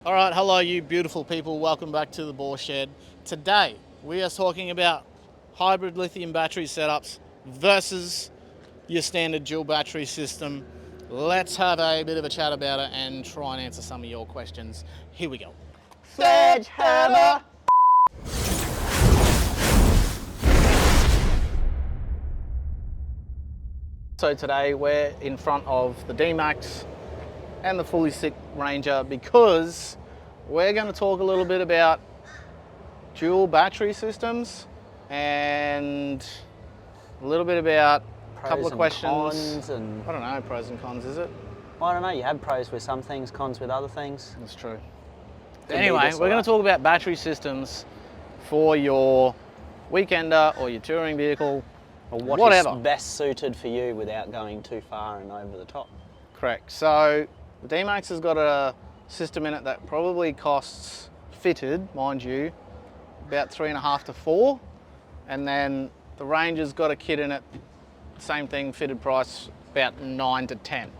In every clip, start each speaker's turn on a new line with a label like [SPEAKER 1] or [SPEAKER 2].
[SPEAKER 1] All right, hello you beautiful people, welcome back to the BAW Shed. Today we are talking about hybrid lithium battery setups versus your standard dual battery system. Let's have a bit of a chat about it and try and answer some of your questions. Here we go. Sledgehammer! So today we're in front of the D-MAX and the fully sick Ranger because we're going to talk a little bit about dual battery systems and a little bit about a couple of questions.
[SPEAKER 2] Cons and
[SPEAKER 1] I don't know, pros and cons, is it?
[SPEAKER 2] I don't know, you have pros with some things, cons with other things.
[SPEAKER 1] That's true.
[SPEAKER 2] Could
[SPEAKER 1] Anyway, we're going to talk about battery systems for your weekender or your touring vehicle or whatever.
[SPEAKER 2] Is best suited for you without going too far and over the top.
[SPEAKER 1] Correct. So the D-MAX has got a system in it that probably costs, fitted, mind you, about 3.5 to 4. And then the Ranger's got a kit in it, same thing, fitted price, about 9 to 10.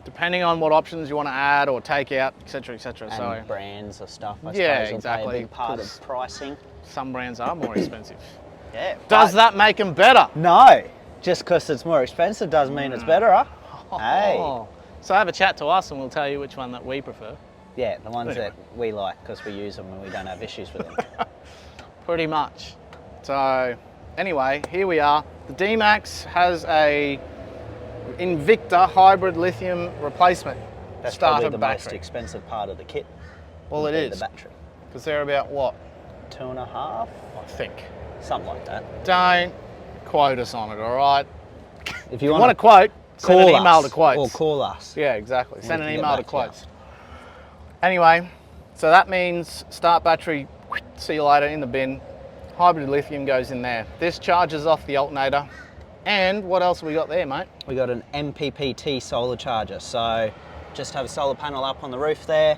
[SPEAKER 1] Depending on what options you want to add or take out, etc., etc.
[SPEAKER 2] And
[SPEAKER 1] so
[SPEAKER 2] brands of stuff, I
[SPEAKER 1] yeah,
[SPEAKER 2] suppose, will
[SPEAKER 1] exactly.
[SPEAKER 2] play a big part of pricing.
[SPEAKER 1] Some brands are more expensive.
[SPEAKER 2] Yeah.
[SPEAKER 1] Does that make them better?
[SPEAKER 2] No. Just because it's more expensive doesn't mean it's better, huh? Hey.
[SPEAKER 1] So have a chat to us and we'll tell you which one that we prefer.
[SPEAKER 2] Yeah, the ones
[SPEAKER 1] Anyway.
[SPEAKER 2] that we like because we use them and we don't have issues with them.
[SPEAKER 1] Pretty much. So anyway, here we are. The D-MAX has a Invicta Hybrid Lithium replacement
[SPEAKER 2] That's
[SPEAKER 1] starter
[SPEAKER 2] probably the most
[SPEAKER 1] battery.
[SPEAKER 2] expensive part of the kit.
[SPEAKER 1] Well, it
[SPEAKER 2] would be
[SPEAKER 1] is.
[SPEAKER 2] the battery.
[SPEAKER 1] Because they're about what?
[SPEAKER 2] 2.5,
[SPEAKER 1] I think.
[SPEAKER 2] something like that.
[SPEAKER 1] Don't quote us on it, all right?
[SPEAKER 2] If
[SPEAKER 1] You want to quote, send an email to quotes.
[SPEAKER 2] Or call us.
[SPEAKER 1] Yeah, exactly. Send an
[SPEAKER 2] can get
[SPEAKER 1] email to
[SPEAKER 2] back to you.
[SPEAKER 1] quotes. Anyway, so that means start battery, see you later, in the bin. Hybrid lithium goes in there. This charges off the alternator. And what else have we got there, mate?
[SPEAKER 2] We got an MPPT solar charger. So just have a solar panel up on the roof there.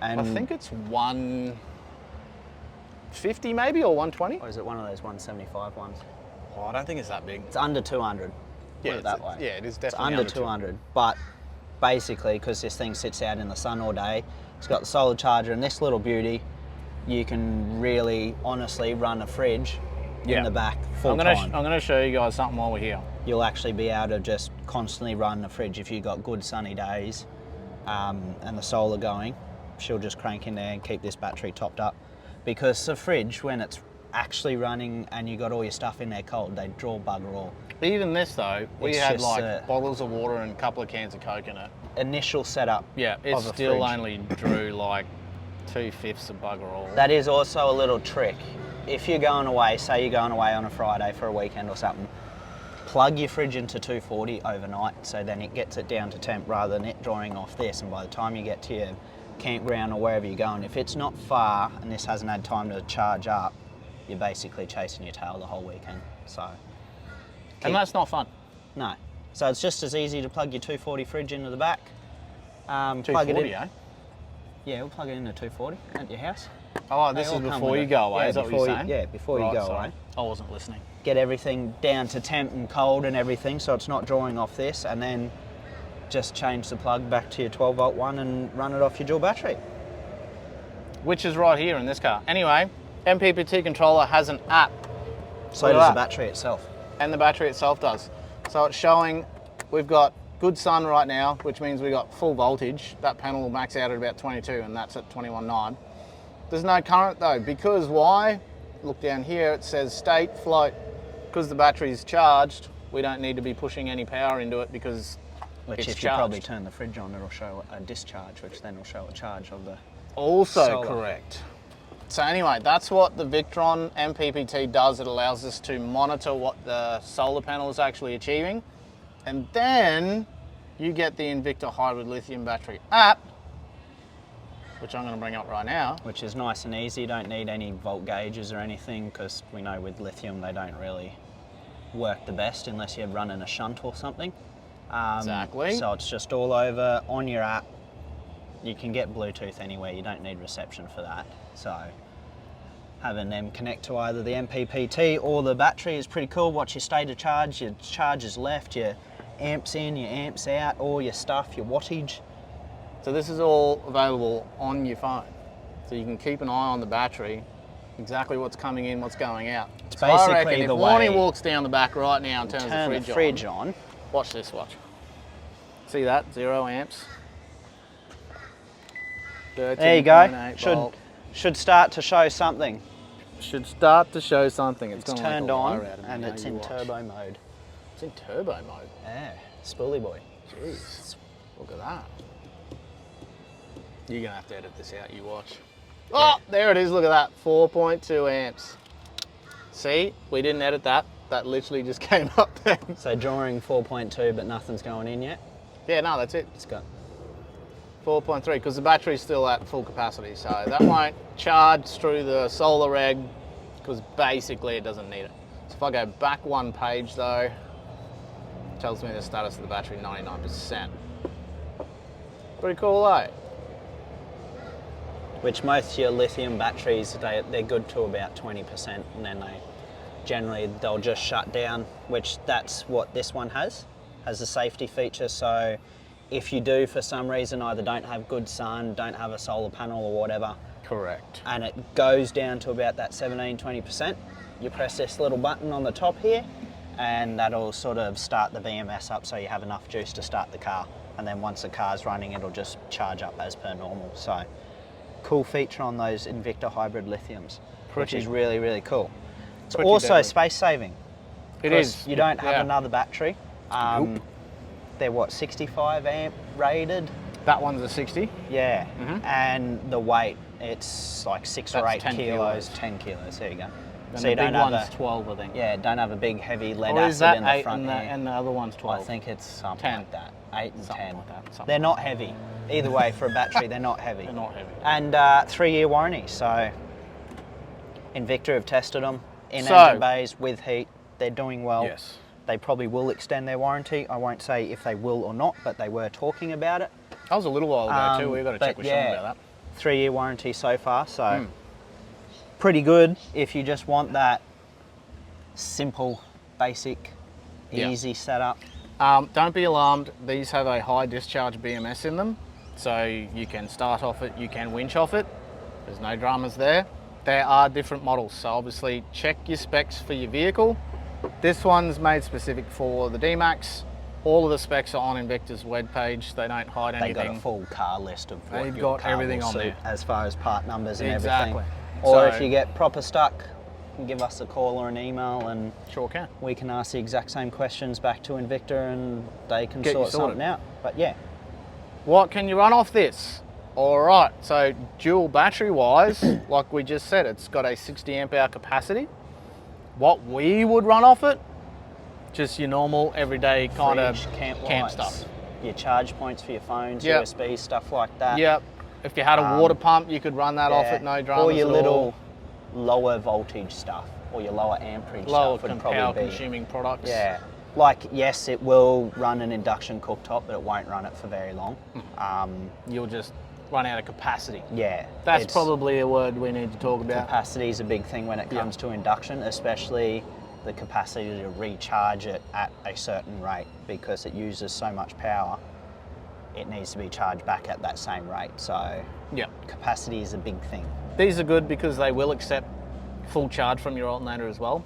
[SPEAKER 2] And
[SPEAKER 1] I think it's 150 maybe, or 120?
[SPEAKER 2] Or is it one of those 175 ones?
[SPEAKER 1] Oh, I don't think it's that big.
[SPEAKER 2] It's under 200. Put it that way.
[SPEAKER 1] Yeah, it is
[SPEAKER 2] It's
[SPEAKER 1] definitely
[SPEAKER 2] under 200. But basically, because this thing sits out in the sun all day, it's got the solar charger and this little beauty. You can really, honestly, run a fridge in the back full time.
[SPEAKER 1] I'm gonna show you guys something while we're here.
[SPEAKER 2] You'll actually be able to just constantly run the fridge if you've got good sunny days and the solar going. She'll just crank in there and keep this battery topped up. Because the fridge, when it's actually running and you got all your stuff in there cold, they draw bugger all.
[SPEAKER 1] Even this though, we
[SPEAKER 2] It's
[SPEAKER 1] had
[SPEAKER 2] just,
[SPEAKER 1] like bottles of water and a couple of cans of Coke in it.
[SPEAKER 2] Initial setup.
[SPEAKER 1] Yeah, it
[SPEAKER 2] of a
[SPEAKER 1] still
[SPEAKER 2] fridge.
[SPEAKER 1] only drew like 2/5 of bugger all.
[SPEAKER 2] That is also a little trick. If you're going away, say you're going away on a Friday for a weekend or something, plug your fridge into 240 overnight so then it gets it down to temp rather than it drawing off this, and by the time you get to your campground or wherever you're going, if it's not far and this hasn't had time to charge up, you're basically chasing your tail the whole weekend. So,
[SPEAKER 1] And that's not fun.
[SPEAKER 2] no. So it's just as easy to plug your 240 fridge into the back. Plug it
[SPEAKER 1] 240,
[SPEAKER 2] in.
[SPEAKER 1] eh?
[SPEAKER 2] Yeah, we'll plug it into 240 at your house.
[SPEAKER 1] Oh, this
[SPEAKER 2] They
[SPEAKER 1] is
[SPEAKER 2] all come
[SPEAKER 1] before
[SPEAKER 2] with
[SPEAKER 1] you
[SPEAKER 2] it.
[SPEAKER 1] go away,
[SPEAKER 2] Yeah,
[SPEAKER 1] is that what
[SPEAKER 2] before
[SPEAKER 1] you're
[SPEAKER 2] you-
[SPEAKER 1] saying?
[SPEAKER 2] yeah, before you
[SPEAKER 1] Right,
[SPEAKER 2] go
[SPEAKER 1] sorry.
[SPEAKER 2] away.
[SPEAKER 1] I wasn't listening.
[SPEAKER 2] Get everything down to temp and cold and everything so it's not drawing off this, and then just change the plug back to your 12 volt one and run it off your dual battery.
[SPEAKER 1] Which is right here in this car. Anyway, MPPT controller has an app.
[SPEAKER 2] So
[SPEAKER 1] Look at
[SPEAKER 2] does
[SPEAKER 1] that.
[SPEAKER 2] the battery itself.
[SPEAKER 1] And the battery itself does. So it's showing we've got good sun right now, which means we've got full voltage. That panel will max out at about 22 and that's at 21.9. There's no current though, because why? Look down here, it says state float. Because the battery is charged, we don't need to be pushing any power into it because
[SPEAKER 2] Which
[SPEAKER 1] it's
[SPEAKER 2] if
[SPEAKER 1] charged.
[SPEAKER 2] you probably turn the fridge on, it'll show a discharge, which then will show a charge of the...
[SPEAKER 1] Also
[SPEAKER 2] Solar.
[SPEAKER 1] correct. So anyway, that's what the Victron MPPT does. It allows us to monitor what the solar panel is actually achieving. And then you get the Invicta Hybrid Lithium battery app, which I'm going to bring up right now.
[SPEAKER 2] Which is nice and easy. You don't need any volt gauges or anything because we know with lithium they don't really work the best unless you're running a shunt or something.
[SPEAKER 1] Exactly.
[SPEAKER 2] So it's just all over on your app. You can get Bluetooth anywhere, you don't need reception for that. So having them connect to either the MPPT or the battery is pretty cool. Watch your state of charge, your charge is left, your amps in, your amps out, all your stuff, your wattage.
[SPEAKER 1] So this is all available on your phone. So you can keep an eye on the battery, exactly what's coming in, what's going out.
[SPEAKER 2] It's
[SPEAKER 1] So I
[SPEAKER 2] basically
[SPEAKER 1] reckon if
[SPEAKER 2] the
[SPEAKER 1] Warnie
[SPEAKER 2] way-
[SPEAKER 1] walks down the back right now and turns
[SPEAKER 2] Turn
[SPEAKER 1] the
[SPEAKER 2] the fridge on.
[SPEAKER 1] watch this, watch. See that? 0 amps.
[SPEAKER 2] There you go.
[SPEAKER 1] 13.8
[SPEAKER 2] Should
[SPEAKER 1] volt.
[SPEAKER 2] should start to show something.
[SPEAKER 1] Should start to show something.
[SPEAKER 2] It's
[SPEAKER 1] gonna make a
[SPEAKER 2] turned on
[SPEAKER 1] wire out of me
[SPEAKER 2] and
[SPEAKER 1] now,
[SPEAKER 2] it's
[SPEAKER 1] you
[SPEAKER 2] in
[SPEAKER 1] watch.
[SPEAKER 2] turbo mode.
[SPEAKER 1] It's in turbo mode.
[SPEAKER 2] Yeah, spoolie boy.
[SPEAKER 1] Jeez, look at that. You're gonna have to edit this out, you watch. Oh, there it is, look at that, 4.2 amps. See, we didn't edit that. That literally just came up then.
[SPEAKER 2] So drawing 4.2, but nothing's going in yet.
[SPEAKER 1] Yeah, no, that's it.
[SPEAKER 2] It's got
[SPEAKER 1] 4.3, because the battery's still at full capacity, so that won't charge through the solar reg, because basically it doesn't need it. So if I go back one page though, it tells me the status of the battery, 99%. Pretty cool, eh?
[SPEAKER 2] which most of your lithium batteries, they're good to about 20%, and then they'll just shut down, which that's what this one has a safety feature. So if you do for some reason either don't have good sun, don't have a solar panel or whatever,
[SPEAKER 1] Correct.
[SPEAKER 2] and it goes down to about that 17-20%, you press this little button on the top here and that'll sort of start the BMS up so you have enough juice to start the car, and then once the car's running it'll just charge up as per normal. So cool feature on those Invicta Hybrid Lithiums, which is really, really cool. It's
[SPEAKER 1] Pretty
[SPEAKER 2] also
[SPEAKER 1] deadly.
[SPEAKER 2] space saving.
[SPEAKER 1] It is.
[SPEAKER 2] You don't have
[SPEAKER 1] Yeah.
[SPEAKER 2] another battery.
[SPEAKER 1] Nope.
[SPEAKER 2] They're what, 65 amp rated?
[SPEAKER 1] That one's a 60.
[SPEAKER 2] Yeah,
[SPEAKER 1] Mhm.
[SPEAKER 2] and the weight, it's like 6 or
[SPEAKER 1] That's
[SPEAKER 2] 8
[SPEAKER 1] 10
[SPEAKER 2] kilos,
[SPEAKER 1] kilos.
[SPEAKER 2] 10 kilos, there you go.
[SPEAKER 1] And
[SPEAKER 2] So
[SPEAKER 1] the
[SPEAKER 2] you
[SPEAKER 1] big
[SPEAKER 2] don't have
[SPEAKER 1] one's
[SPEAKER 2] a,
[SPEAKER 1] 12, I think.
[SPEAKER 2] yeah, don't have a big heavy lead
[SPEAKER 1] Or is
[SPEAKER 2] acid
[SPEAKER 1] that
[SPEAKER 2] in the
[SPEAKER 1] 8
[SPEAKER 2] front
[SPEAKER 1] and the,
[SPEAKER 2] here.
[SPEAKER 1] and the other one's 12?
[SPEAKER 2] I think it's something
[SPEAKER 1] 10.
[SPEAKER 2] like that, 8 and
[SPEAKER 1] Something
[SPEAKER 2] 10.
[SPEAKER 1] like that, something
[SPEAKER 2] They're not
[SPEAKER 1] like
[SPEAKER 2] heavy. Either way, for a battery, they're not heavy.
[SPEAKER 1] They're not heavy.
[SPEAKER 2] And 3-year warranty, so Invicta have tested them in
[SPEAKER 1] So-
[SPEAKER 2] engine bays with heat. They're doing well.
[SPEAKER 1] Yes.
[SPEAKER 2] They probably will extend their warranty. I won't say if they will or not, but they were talking about it.
[SPEAKER 1] That was a little while ago too. We've got to check
[SPEAKER 2] but
[SPEAKER 1] with Sean
[SPEAKER 2] yeah,
[SPEAKER 1] about
[SPEAKER 2] 3-year warranty so far, so
[SPEAKER 1] Mm.
[SPEAKER 2] pretty good if you just want that simple, basic,
[SPEAKER 1] Yeah.
[SPEAKER 2] easy setup.
[SPEAKER 1] that. Don't be alarmed. These have a high discharge BMS in them. So you can start off it, you can winch off it. There's no dramas there. There are different models. So obviously check your specs for your vehicle. This one's made specific for the D-MAX. All of the specs are on Invicta's webpage. They don't hide
[SPEAKER 2] They
[SPEAKER 1] anything.
[SPEAKER 2] got a full car list of what
[SPEAKER 1] They've
[SPEAKER 2] your
[SPEAKER 1] got
[SPEAKER 2] car
[SPEAKER 1] everything
[SPEAKER 2] will
[SPEAKER 1] on
[SPEAKER 2] suit
[SPEAKER 1] there.
[SPEAKER 2] as far as part numbers and
[SPEAKER 1] Exactly.
[SPEAKER 2] everything. Or
[SPEAKER 1] So-
[SPEAKER 2] if you get proper stuck, you can give us a call or an email and
[SPEAKER 1] Sure can.
[SPEAKER 2] we can ask the exact same questions back to Invicta and they can
[SPEAKER 1] Get you
[SPEAKER 2] sort
[SPEAKER 1] sorted.
[SPEAKER 2] something out. But yeah,
[SPEAKER 1] What can you run off this? All right, so dual battery wise, like we just said, it's got a 60 amp hour capacity. What we would run off it, just your normal everyday kind of
[SPEAKER 2] fridge, camp
[SPEAKER 1] camp
[SPEAKER 2] lights,
[SPEAKER 1] stuff.
[SPEAKER 2] your charge points for your phones,
[SPEAKER 1] Yep.
[SPEAKER 2] USB, stuff like that.
[SPEAKER 1] Yep. If you had a water pump, you could run that off
[SPEAKER 2] Yeah.
[SPEAKER 1] it, no dramas
[SPEAKER 2] Or your
[SPEAKER 1] at
[SPEAKER 2] little
[SPEAKER 1] all.
[SPEAKER 2] lower voltage stuff or your lower amperage
[SPEAKER 1] Lower
[SPEAKER 2] stuff would
[SPEAKER 1] power
[SPEAKER 2] probably be.
[SPEAKER 1] consuming products.
[SPEAKER 2] Yeah. Like, yes, it will run an induction cooktop, but it won't run it for very long.
[SPEAKER 1] You'll just run out of capacity.
[SPEAKER 2] Yeah.
[SPEAKER 1] That's
[SPEAKER 2] it's-
[SPEAKER 1] probably a word we need to talk about.
[SPEAKER 2] Capacity is a big thing when it
[SPEAKER 1] Yeah.
[SPEAKER 2] comes to induction, especially the capacity to recharge it at a certain rate, because it uses so much power. It needs to be charged back at that same rate. So
[SPEAKER 1] Yeah.
[SPEAKER 2] capacity is a big thing.
[SPEAKER 1] These are good because they will accept full charge from your alternator as well.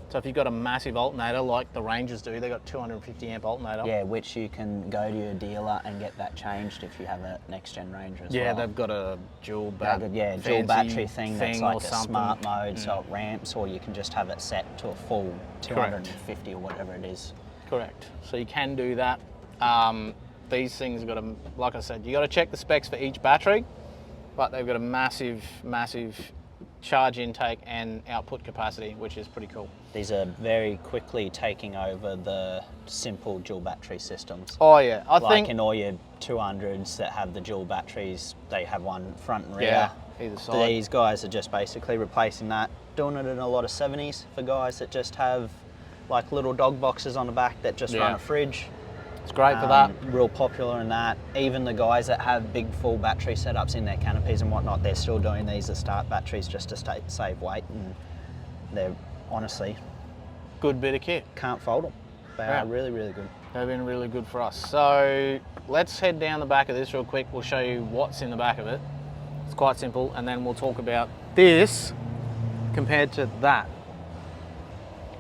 [SPEAKER 1] So if you've got a massive alternator like the Rangers do, they've got 250 amp alternator.
[SPEAKER 2] Yeah, which you can go to your dealer and get that changed if you have a next gen Ranger as
[SPEAKER 1] Yeah,
[SPEAKER 2] well.
[SPEAKER 1] they've got a dual
[SPEAKER 2] They've got, dual
[SPEAKER 1] fancy
[SPEAKER 2] battery thing that's like
[SPEAKER 1] or
[SPEAKER 2] a
[SPEAKER 1] something.
[SPEAKER 2] smart mode, so it ramps, or you can just have it set to a full 250 or whatever it is.
[SPEAKER 1] Correct. So you can do that. These things got to, like I said, you got to check the specs for each battery, but they've got a massive, massive charge intake and output capacity, which is pretty cool.
[SPEAKER 2] These are very quickly taking over the simple dual battery systems.
[SPEAKER 1] Oh yeah, I
[SPEAKER 2] Like
[SPEAKER 1] think
[SPEAKER 2] in all your 200s that have the dual batteries, they have one front and rear.
[SPEAKER 1] yeah, either side.
[SPEAKER 2] These guys are just basically replacing that. Doing it in a lot of 70s for guys that just have like little dog boxes on the back that just run
[SPEAKER 1] Yeah.
[SPEAKER 2] a fridge.
[SPEAKER 1] It's great for that.
[SPEAKER 2] Real popular in that. Even the guys that have big full battery setups in their canopies and whatnot, they're still doing these as start batteries just to save weight, and they're honestly
[SPEAKER 1] Good bit of kit.
[SPEAKER 2] can't fold them. They
[SPEAKER 1] Yeah.
[SPEAKER 2] are really, really good.
[SPEAKER 1] They've been really good for us. So let's head down the back of this real quick. We'll show you what's in the back of it. It's quite simple, and then we'll talk about this compared to that.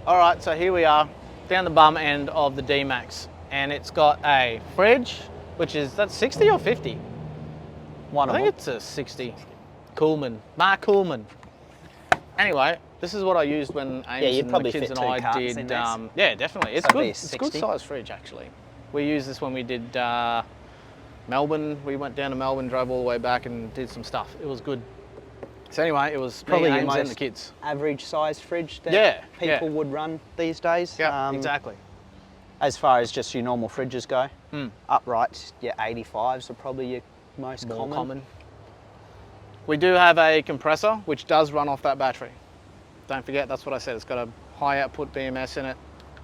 [SPEAKER 1] All right, so here we are down the bum end of the D-MAX, and it's got a fridge, which is, that's 60 or 50?
[SPEAKER 2] One
[SPEAKER 1] I
[SPEAKER 2] of
[SPEAKER 1] think
[SPEAKER 2] them.
[SPEAKER 1] it's a 60. Coolman, Mark Coolman. Anyway, this is what I used when Ames
[SPEAKER 2] you'd
[SPEAKER 1] and
[SPEAKER 2] probably
[SPEAKER 1] the kids
[SPEAKER 2] fit
[SPEAKER 1] and
[SPEAKER 2] two
[SPEAKER 1] I
[SPEAKER 2] carts
[SPEAKER 1] did.
[SPEAKER 2] in this.
[SPEAKER 1] Yeah, definitely. It's
[SPEAKER 2] So
[SPEAKER 1] good.
[SPEAKER 2] it'd be
[SPEAKER 1] It's a good
[SPEAKER 2] 60.
[SPEAKER 1] size fridge actually. We used this when we did Melbourne. We went down to Melbourne, drove all the way back, and did some stuff. It was good. So anyway, it was
[SPEAKER 2] Probably
[SPEAKER 1] me,
[SPEAKER 2] your
[SPEAKER 1] Ames, and the
[SPEAKER 2] most
[SPEAKER 1] kids.
[SPEAKER 2] average size fridge that
[SPEAKER 1] Yeah,
[SPEAKER 2] people would run these days.
[SPEAKER 1] Yeah, exactly.
[SPEAKER 2] As far as just your normal fridges go,
[SPEAKER 1] Hmm.
[SPEAKER 2] uprights, your 85s are probably your most
[SPEAKER 1] More
[SPEAKER 2] common.
[SPEAKER 1] common. We do have a compressor which does run off that battery. Don't forget, that's what I said. It's got a high output BMS in it,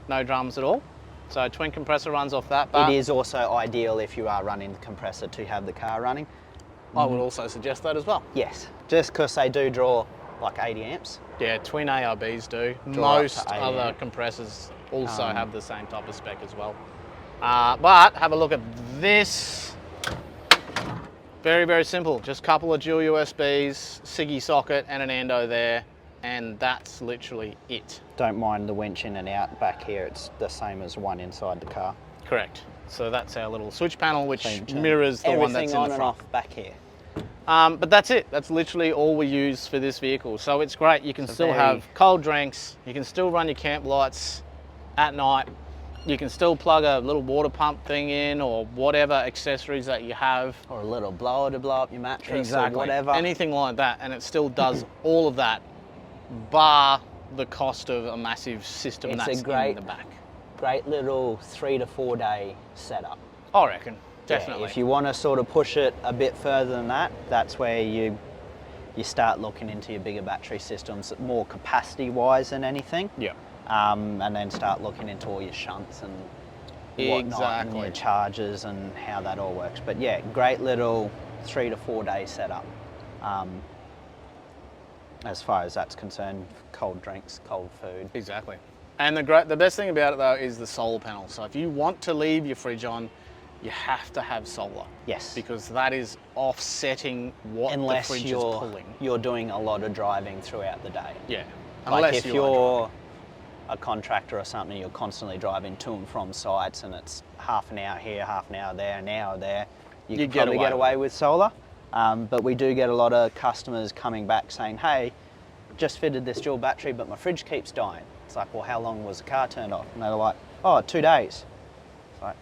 [SPEAKER 1] no drums at all. So twin compressor runs off that. But
[SPEAKER 2] It is also ideal if you are running the compressor to have the car running.
[SPEAKER 1] I would also suggest that as well.
[SPEAKER 2] Yes, just because they do draw like 80 amps.
[SPEAKER 1] Yeah, twin ARBs do.
[SPEAKER 2] Draw up
[SPEAKER 1] Most
[SPEAKER 2] to 80
[SPEAKER 1] other
[SPEAKER 2] amp.
[SPEAKER 1] compressors also have the same type of spec as well. But have a look at this. Very, very simple. Just a couple of dual USBs, SIGGI socket and an endo there. And that's literally it.
[SPEAKER 2] Don't mind the winch in and out back here. It's the same as one inside the car.
[SPEAKER 1] Correct. So that's our little switch panel, which
[SPEAKER 2] So you turn
[SPEAKER 1] mirrors the one that's
[SPEAKER 2] everything
[SPEAKER 1] in
[SPEAKER 2] on
[SPEAKER 1] the
[SPEAKER 2] and
[SPEAKER 1] front.
[SPEAKER 2] off back here.
[SPEAKER 1] But that's it. That's literally all we use for this vehicle. So it's great. You can
[SPEAKER 2] So
[SPEAKER 1] still
[SPEAKER 2] very-
[SPEAKER 1] have cold drinks. You can still run your camp lights at night. You can still plug a little water pump thing in or whatever accessories that you have.
[SPEAKER 2] Or a little blower to blow up your mattress or whatever.
[SPEAKER 1] Anything like that. And it still does all of that, bar the cost of a massive system
[SPEAKER 2] It's a
[SPEAKER 1] that's
[SPEAKER 2] great-
[SPEAKER 1] in the back.
[SPEAKER 2] Great little 3 to 4 day setup.
[SPEAKER 1] I reckon.
[SPEAKER 2] Yeah,
[SPEAKER 1] Definitely.
[SPEAKER 2] if you want to sort of push it a bit further than that, that's where you start looking into your bigger battery systems, more capacity wise than anything.
[SPEAKER 1] Yeah.
[SPEAKER 2] And then start looking into all your shunts and whatnot, and
[SPEAKER 1] Exactly.
[SPEAKER 2] your chargers and how that all works. But yeah, great little 3 to 4 day setup. As far as that's concerned, cold drinks, cold food.
[SPEAKER 1] Exactly. And the best thing about it though is the solar panel. So if you want to leave your fridge on, you have to have solar.
[SPEAKER 2] Yes.
[SPEAKER 1] Because that is offsetting what
[SPEAKER 2] Unless
[SPEAKER 1] the fridge is
[SPEAKER 2] you're
[SPEAKER 1] pulling.
[SPEAKER 2] doing a lot of driving throughout the day.
[SPEAKER 1] Yeah.
[SPEAKER 2] Like
[SPEAKER 1] Unless
[SPEAKER 2] if
[SPEAKER 1] you are
[SPEAKER 2] you're a contractor or something, you're constantly driving to and from sites and it's half an hour here, half an hour there, an hour there, you can
[SPEAKER 1] get
[SPEAKER 2] probably
[SPEAKER 1] away
[SPEAKER 2] get
[SPEAKER 1] with
[SPEAKER 2] away with solar. But we do get a lot of customers coming back saying, hey, just fitted this dual battery, but my fridge keeps dying. It's like, well, how long was the car turned off? And they're like, oh, 2 days. It's like,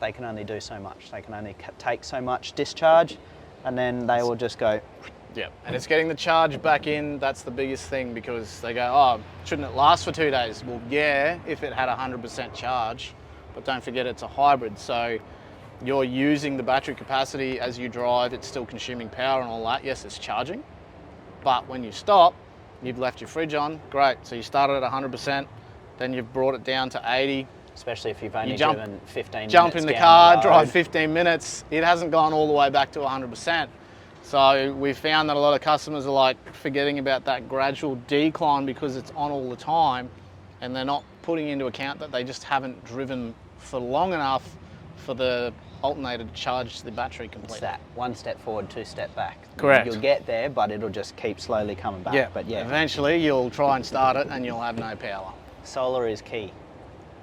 [SPEAKER 2] they can only do so much. They can only take so much discharge, and then they will just go.
[SPEAKER 1] Yeah, and it's getting the charge back in. That's the biggest thing, because they go, oh, shouldn't it last for 2 days? Well, yeah, if it had 100% charge, but don't forget it's a hybrid. So you're using the battery capacity as you drive. It's still consuming power and all that. Yes, it's charging, but when you stop, you've left your fridge on. Great. So you started at 100%, then you've brought it down to 80.
[SPEAKER 2] Especially if you've only
[SPEAKER 1] jump-
[SPEAKER 2] driven 15 minutes
[SPEAKER 1] Jump in the
[SPEAKER 2] down
[SPEAKER 1] car,
[SPEAKER 2] road.
[SPEAKER 1] drive 15 minutes. It hasn't gone all the way back to 100%. So we found that a lot of customers are like forgetting about that gradual decline because it's on all the time, and they're not putting into account that they just haven't driven for long enough for the alternator to charge the battery completely.
[SPEAKER 2] It's that 1 step forward, 2 step back.
[SPEAKER 1] Correct.
[SPEAKER 2] You'll get there, but it'll just keep slowly coming back.
[SPEAKER 1] Yeah,
[SPEAKER 2] But yeah,
[SPEAKER 1] eventually you'll try and start it and you'll have no power.
[SPEAKER 2] solar is key.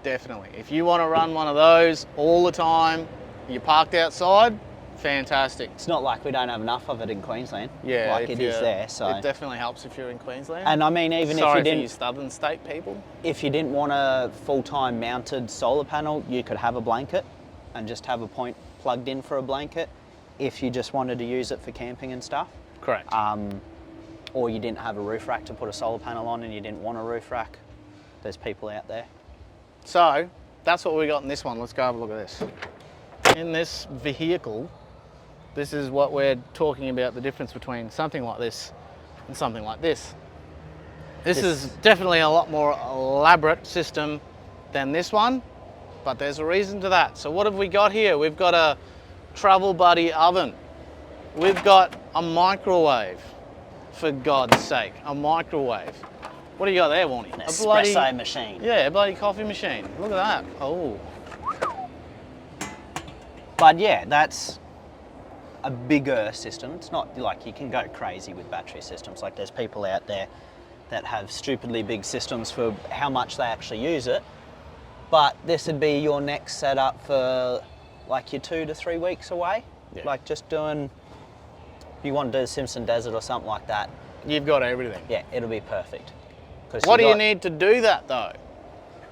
[SPEAKER 1] Definitely. If you want to run one of those all the time, you're parked outside, fantastic.
[SPEAKER 2] It's not like we don't have enough of it in Queensland.
[SPEAKER 1] Yeah,
[SPEAKER 2] like
[SPEAKER 1] if
[SPEAKER 2] it is
[SPEAKER 1] you're-
[SPEAKER 2] there. So,
[SPEAKER 1] it definitely helps if you're in Queensland.
[SPEAKER 2] and I mean, even
[SPEAKER 1] Sorry
[SPEAKER 2] if you
[SPEAKER 1] for you
[SPEAKER 2] didn't,
[SPEAKER 1] southern state people.
[SPEAKER 2] if you didn't want a full-time mounted solar panel, you could have a blanket and just have a point plugged in for a blanket. If you just wanted to use it for camping and stuff,
[SPEAKER 1] Correct.
[SPEAKER 2] or you didn't have a roof rack to put a solar panel on and you didn't want a roof rack, there's people out there.
[SPEAKER 1] So that's what we got in this one. Let's go have a look at this. In this vehicle, this is what we're talking about, the difference between something like this and something like this. This is definitely a lot more elaborate system than this one, but there's a reason to that. So what have we got here? We've got a Travel Buddy oven. We've got a microwave, for God's sake, a microwave. What do you got there, Warnie?
[SPEAKER 2] An espresso machine.
[SPEAKER 1] Yeah, a bloody coffee machine. Look at that. Oh.
[SPEAKER 2] But yeah, that's a bigger system. It's not like you can go crazy with battery systems. Like there's people out there that have stupidly big systems for how much they actually use it. But this would be your next setup for like your 2 to 3 weeks away.
[SPEAKER 1] Yeah.
[SPEAKER 2] Like just doing, if you want to do the Simpson Desert or something like that.
[SPEAKER 1] You've got everything.
[SPEAKER 2] Yeah, it'll be perfect.
[SPEAKER 1] What do you need to do that though?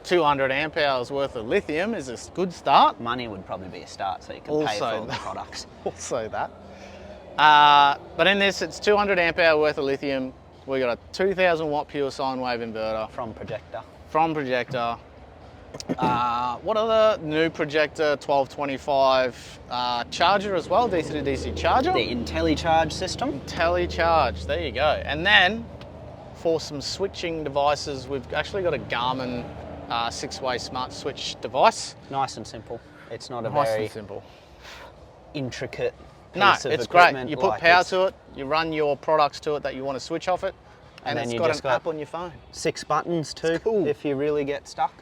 [SPEAKER 1] 200 amp hours worth of lithium is a good start.
[SPEAKER 2] Money would probably be a start, so you can
[SPEAKER 1] Also
[SPEAKER 2] pay for all the
[SPEAKER 1] that.
[SPEAKER 2] products.
[SPEAKER 1] Also that. But in this, it's 200 amp hour worth of lithium. We got a 2000 watt Pure Sine Wave Inverter.
[SPEAKER 2] From Projector.
[SPEAKER 1] From Projector. What other new Projector 1225 charger as well, DC to DC charger.
[SPEAKER 2] The IntelliCharge system.
[SPEAKER 1] IntelliCharge, there you go. And then for some switching devices, we've actually got a Garmin 6-way smart switch device.
[SPEAKER 2] Nice and simple. It's not a
[SPEAKER 1] Nice
[SPEAKER 2] very
[SPEAKER 1] and simple.
[SPEAKER 2] intricate piece
[SPEAKER 1] No,
[SPEAKER 2] of
[SPEAKER 1] it's
[SPEAKER 2] equipment.
[SPEAKER 1] great. You put
[SPEAKER 2] like
[SPEAKER 1] power
[SPEAKER 2] it's
[SPEAKER 1] to it, you run your products to it that you want to switch off it, and
[SPEAKER 2] then
[SPEAKER 1] it's
[SPEAKER 2] you
[SPEAKER 1] got
[SPEAKER 2] just
[SPEAKER 1] an
[SPEAKER 2] got
[SPEAKER 1] app on your phone.
[SPEAKER 2] 6 buttons too,
[SPEAKER 1] cool.
[SPEAKER 2] if you really get stuck.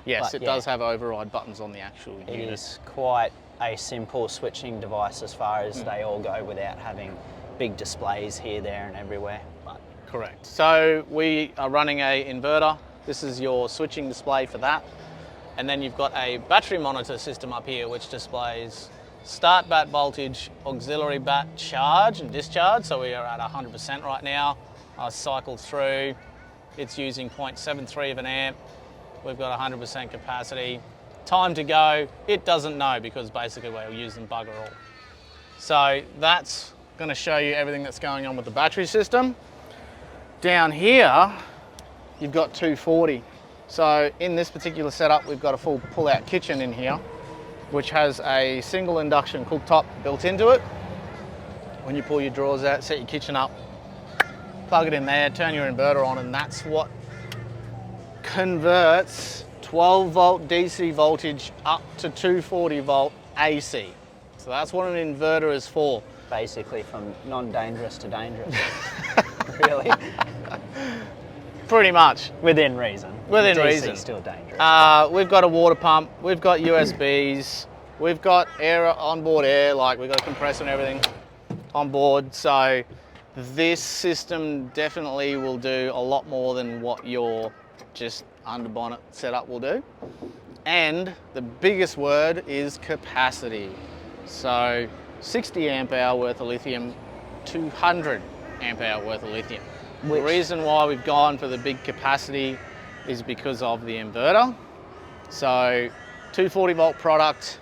[SPEAKER 1] Yes,
[SPEAKER 2] But
[SPEAKER 1] it does have override buttons on the actual
[SPEAKER 2] It
[SPEAKER 1] unit.
[SPEAKER 2] is quite a simple switching device as far as
[SPEAKER 1] Mm.
[SPEAKER 2] they all go without having big displays here, there and everywhere. But
[SPEAKER 1] Correct. So we are running a inverter. This is your switching display for that. And then you've got a battery monitor system up here which displays start bat voltage, auxiliary bat charge and discharge. So we are at 100% right now. I cycled through. It's using 0.73 of an amp. We've got 100% capacity. Time to go, it doesn't know because basically we're using bugger all. So that's going to show you everything that's going on with the battery system. Down here, you've got 240. So in this particular setup, we've got a full pull-out kitchen in here, which has a single induction cooktop built into it. When you pull your drawers out, set your kitchen up, plug it in there, turn your inverter on, and that's what converts 12 volt DC voltage up to 240 volt AC. So that's what an inverter is for.
[SPEAKER 2] basically from non-dangerous to dangerous. Really?
[SPEAKER 1] Pretty much.
[SPEAKER 2] Within reason.
[SPEAKER 1] Within
[SPEAKER 2] DC's
[SPEAKER 1] reason.
[SPEAKER 2] Still dangerous.
[SPEAKER 1] We've got a water pump, we've got USBs, we've got air, onboard air, like we've got a compressor and everything on board. So this system definitely will do a lot more than what your just under bonnet setup will do. And the biggest word is capacity. So 60 amp hour worth of lithium, 200 amp hour worth of lithium. The reason why we've gone for the big capacity is because of the inverter. So 240 volt product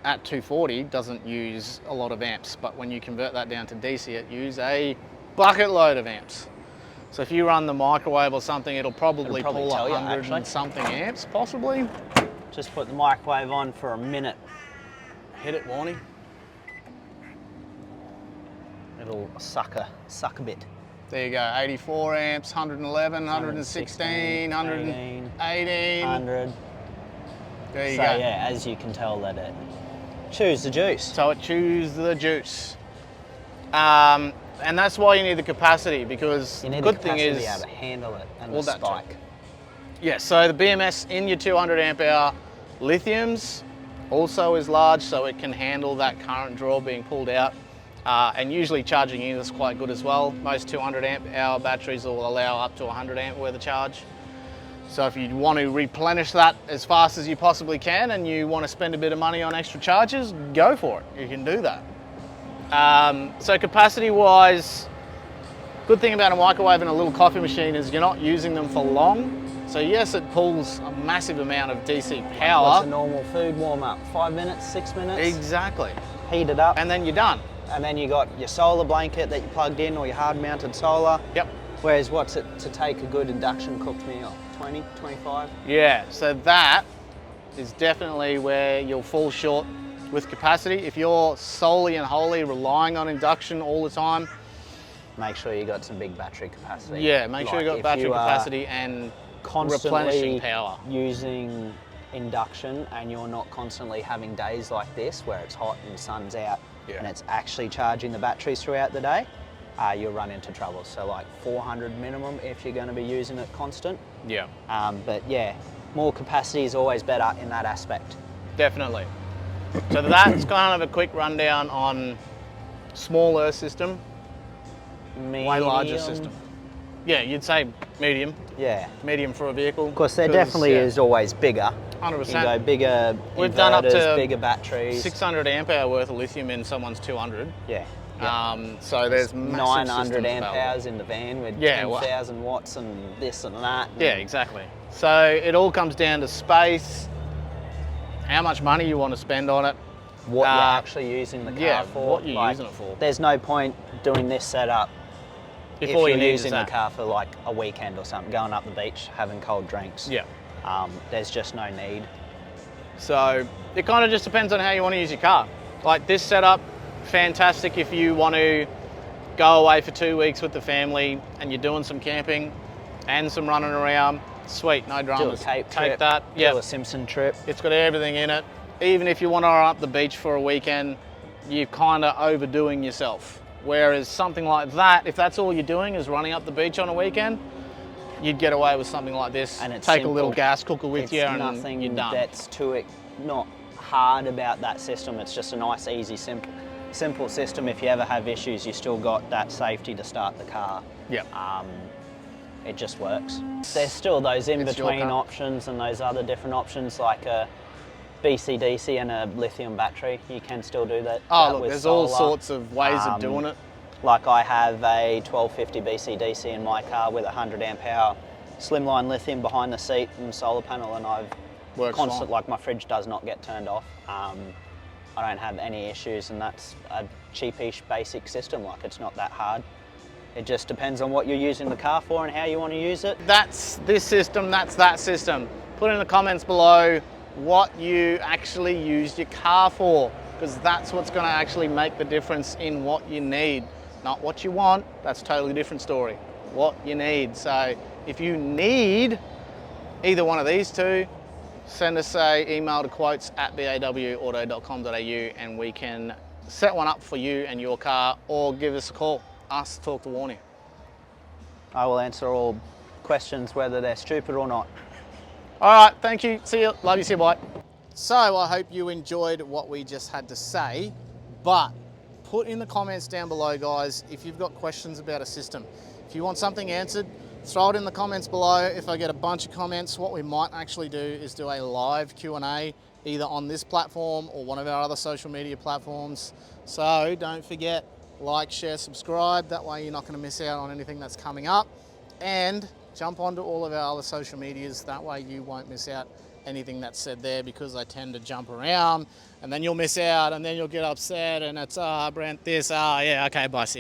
[SPEAKER 1] at 240 doesn't use a lot of amps, but when you convert that down to DC, it uses a bucket load of amps. So if you run the microwave or something, it'll probably pull
[SPEAKER 2] tell you,
[SPEAKER 1] 100
[SPEAKER 2] actually.
[SPEAKER 1] and something amps, possibly.
[SPEAKER 2] Just put the microwave on for a minute.
[SPEAKER 1] Hit it, Warnie.
[SPEAKER 2] It'll suck a bit.
[SPEAKER 1] There you go, 84 amps, 111, 116, 118.
[SPEAKER 2] 100.
[SPEAKER 1] There you
[SPEAKER 2] So
[SPEAKER 1] go.
[SPEAKER 2] yeah, as you can tell that it chews the juice.
[SPEAKER 1] So it chews the juice. And that's why you need the capacity, because
[SPEAKER 2] You
[SPEAKER 1] the
[SPEAKER 2] need
[SPEAKER 1] good
[SPEAKER 2] the
[SPEAKER 1] thing
[SPEAKER 2] capacity
[SPEAKER 1] is,
[SPEAKER 2] to be able to handle it and
[SPEAKER 1] all
[SPEAKER 2] the
[SPEAKER 1] that
[SPEAKER 2] spike.
[SPEAKER 1] yeah, so the BMS in your 200 amp hour lithiums also is large, so it can handle that current draw being pulled out. And usually charging in is quite good as well. Most 200 amp hour batteries will allow up to 100 amp worth of charge. So if you want to replenish that as fast as you possibly can and you want to spend a bit of money on extra charges, go for it, you can do that. So capacity wise, good thing about a microwave and a little coffee machine is you're not using them for long. So yes, it pulls a massive amount of DC power.
[SPEAKER 2] What's a normal food warm up? 5 minutes, 6 minutes?
[SPEAKER 1] Exactly.
[SPEAKER 2] Heat it up.
[SPEAKER 1] And then you're done.
[SPEAKER 2] And then you got your solar blanket that you plugged in, or your hard mounted solar.
[SPEAKER 1] Yep.
[SPEAKER 2] Whereas what's it to take a good induction cooked meal? 20, 25?
[SPEAKER 1] Yeah, so that is definitely where you'll fall short with capacity. If you're solely and wholly relying on induction all the time,
[SPEAKER 2] Make sure you got some big battery capacity.
[SPEAKER 1] yeah, make sure you got
[SPEAKER 2] if
[SPEAKER 1] battery
[SPEAKER 2] you are
[SPEAKER 1] capacity and replenishing
[SPEAKER 2] constantly
[SPEAKER 1] power.
[SPEAKER 2] using induction and you're not constantly having days like this where it's hot and the sun's out
[SPEAKER 1] Yeah.
[SPEAKER 2] and it's actually charging the batteries throughout the day, you'll run into trouble. So like 400 minimum if you're going to be using it constant.
[SPEAKER 1] Yeah.
[SPEAKER 2] But yeah, more capacity is always better in that aspect.
[SPEAKER 1] Definitely. So that's kind of a quick rundown on smaller system, way larger
[SPEAKER 2] Medium.
[SPEAKER 1] system. Yeah, you'd say medium.
[SPEAKER 2] Yeah.
[SPEAKER 1] Medium for a vehicle.
[SPEAKER 2] Of course, there definitely is always bigger.
[SPEAKER 1] 100%.
[SPEAKER 2] You go bigger
[SPEAKER 1] We've
[SPEAKER 2] inverters,
[SPEAKER 1] done up to
[SPEAKER 2] bigger batteries.
[SPEAKER 1] 600 amp hour worth of lithium in someone's 200.
[SPEAKER 2] Yeah.
[SPEAKER 1] So there's massive
[SPEAKER 2] 900
[SPEAKER 1] systems
[SPEAKER 2] amp
[SPEAKER 1] available.
[SPEAKER 2] hours in the van with
[SPEAKER 1] Yeah, well-
[SPEAKER 2] 10,000 watts and this and that.
[SPEAKER 1] Yeah, exactly. So it all comes down to space, how much money you want to spend on it.
[SPEAKER 2] What you're actually using the car
[SPEAKER 1] yeah,
[SPEAKER 2] for.
[SPEAKER 1] what you're using it for.
[SPEAKER 2] There's no point doing this setup
[SPEAKER 1] If
[SPEAKER 2] if
[SPEAKER 1] all you
[SPEAKER 2] you're
[SPEAKER 1] need is
[SPEAKER 2] using the
[SPEAKER 1] that.
[SPEAKER 2] car for like a weekend or something, going up the beach, having cold drinks.
[SPEAKER 1] Yeah.
[SPEAKER 2] There's just no need.
[SPEAKER 1] So it kind of just depends on how you want to use your car. Like this setup, fantastic if you want to go away for 2 weeks with the family and you're doing some camping and some running around. Sweet, no
[SPEAKER 2] Do a
[SPEAKER 1] dramas.
[SPEAKER 2] Cape
[SPEAKER 1] Take
[SPEAKER 2] trip,
[SPEAKER 1] that.
[SPEAKER 2] do
[SPEAKER 1] Yeah,
[SPEAKER 2] a Simpson trip.
[SPEAKER 1] it's got everything in it. Even if you want to run up the beach for a weekend, you're kind of overdoing yourself. Whereas something like that, if that's all you're doing is running up the beach on a weekend, you'd get away with something like this.
[SPEAKER 2] And it's
[SPEAKER 1] take
[SPEAKER 2] simple.
[SPEAKER 1] a little gas cooker with
[SPEAKER 2] It's
[SPEAKER 1] you and
[SPEAKER 2] nothing
[SPEAKER 1] you're done.
[SPEAKER 2] that's not hard about that system. It's just a nice, easy, simple system. If you ever have issues, you still got that safety to start the car.
[SPEAKER 1] Yeah.
[SPEAKER 2] It just works. There's still those
[SPEAKER 1] It's your
[SPEAKER 2] in-between
[SPEAKER 1] car.
[SPEAKER 2] options and those other different options like a BC-DC and a lithium battery. You can still do that.
[SPEAKER 1] Oh,
[SPEAKER 2] that
[SPEAKER 1] look,
[SPEAKER 2] with
[SPEAKER 1] there's all
[SPEAKER 2] solar.
[SPEAKER 1] sorts of ways of doing it.
[SPEAKER 2] Like I have a 1250 BC-DC in my car with 100 amp hour slimline lithium behind the seat and solar panel, and I've
[SPEAKER 1] Works
[SPEAKER 2] constant,
[SPEAKER 1] fine.
[SPEAKER 2] like my fridge does not get turned off. I don't have any issues, and that's a cheapish basic system. Like it's not that hard. It just depends on what you're using the car for and how you want to use it.
[SPEAKER 1] That's this system, that's that system. Put in the comments below what you actually used your car for, because that's what's going to actually make the difference in what you need. Not what you want, that's a totally different story. What you need. So if you need either one of these two, send us an email to quotes@bawauto.com.au and we can set one up for you and your car, or give us a call. Ask to talk to Warnie.
[SPEAKER 2] I will answer all questions whether they're stupid or not.
[SPEAKER 1] All right, thank you. See you. Love you. See you. Bye. So I hope you enjoyed what we just had to say, but put in the comments down below, guys, if you've got questions about a system. If you want something answered, throw it in the comments below. If I get a bunch of comments, what we might actually do is do a live Q&A either on this platform or one of our other social media platforms. So don't forget, like, share, subscribe. That way you're not going to miss out on anything that's coming up. And jump onto all of our other social medias. That way you won't miss out anything that's said there, because I tend to jump around and then you'll miss out and then you'll get upset and it's, Brent, this, yeah, okay, bye, see you later.